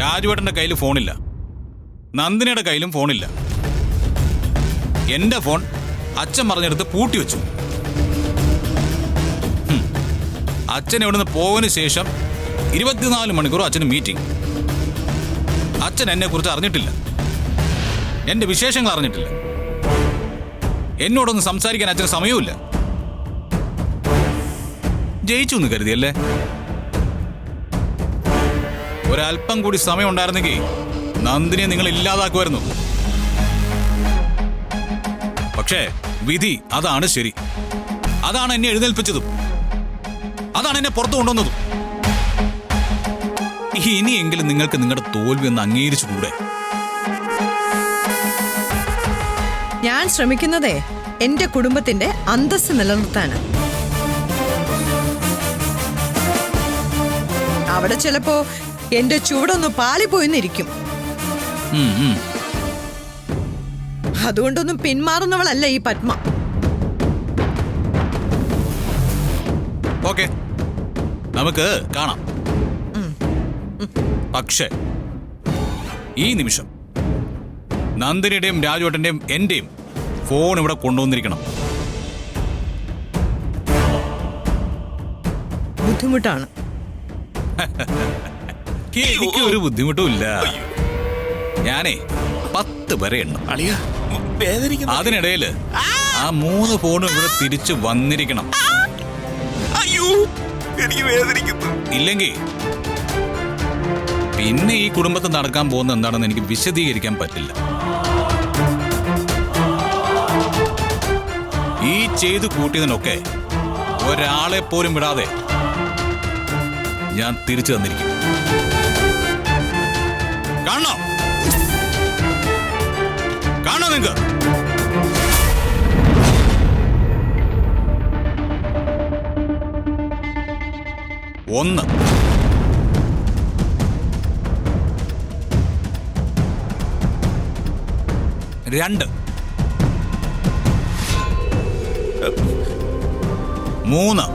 രാജുവേട്ടന്റെ കയ്യിൽ ഫോണില്ല, നന്ദിനിയുടെ കയ്യിലും ഫോണില്ല. എന്റെ ഫോൺ അച്ഛൻ പറഞ്ഞെടുത്ത് പൂട്ടി വെച്ചു. അച്ഛൻ ഇവിടുന്ന് പോയതിനു ശേഷം 24 മണിക്കൂർ അച്ഛന് മീറ്റിംഗ്. അച്ഛൻ എന്നെ കുറിച്ച് അറിഞ്ഞിട്ടില്ല, എന്റെ വിശേഷങ്ങൾ അറിഞ്ഞിട്ടില്ല. എന്നോടൊന്ന് സംസാരിക്കാൻ അച്ഛന് സമയവുമില്ല. ജയിച്ചു എന്ന് കരുതിയല്ലേ? ഒരല്പം കൂടി സമയം ഉണ്ടായിരുന്നെങ്കിൽ നന്ദിനിയെ നിങ്ങൾ ഇല്ലാതാക്കുമായിരുന്നു. പക്ഷേ വിധി അതാണ് ശരി. അതാണ് എന്നെ എഴുന്നേൽപ്പിച്ചതും, അതാണ് എന്നെ പുറത്തു കൊണ്ടുവന്നതും. ഇനിയെങ്കിലും നിങ്ങൾക്ക് നിങ്ങളുടെ തോൽവി ഒന്ന് അംഗീകരിച്ചുകൂടെ? ഞാൻ ശ്രമിക്കുന്നതേ എന്റെ കുടുംബത്തിന്റെ അന്തസ്സ് നിലനിർത്താന്. അവിടെ ചിലപ്പോ എന്റെ ചുവടൊന്ന് പാളിപ്പോയിന്നിരിക്കും. അതുകൊണ്ടൊന്നും പിന്മാറുന്നവളല്ല ഈ പത്മ. ഓക്കെ, നമുക്ക് കാണാം. പക്ഷേ ഈ നിമിഷം നന്ദിനിയുടെയും രാജുവേട്ടന്റെയും എന്റെയും ഫോൺ ഇവിടെ കൊണ്ടുവന്നിരിക്കണം. ബുദ്ധിമുട്ടാണ്. എനിക്ക് ഒരു ബുദ്ധിമുട്ടും ഇല്ല. ഞാനേ 10 വരെ എണ്ണം. അതിനിടയില് ആ 3 ഫോണും ഇവിടെ തിരിച്ചു വന്നിരിക്കണം. ഇല്ലെങ്കിൽ പിന്നെ ഈ കുടുംബത്തിൽ നടക്കാൻ പോകുന്ന എന്താണെന്ന് എനിക്ക് വിശദീകരിക്കാൻ പറ്റില്ല. ഈ ചെയ്തു കൂട്ടിയതിനൊക്കെ ഒരാളെ പോലും വിടാതെ ഞാൻ തിരിച്ചു തന്നിരിക്കും. കാണണോ? കാണോ നിങ്ങക്ക്? ഒന്ന്, 2, 3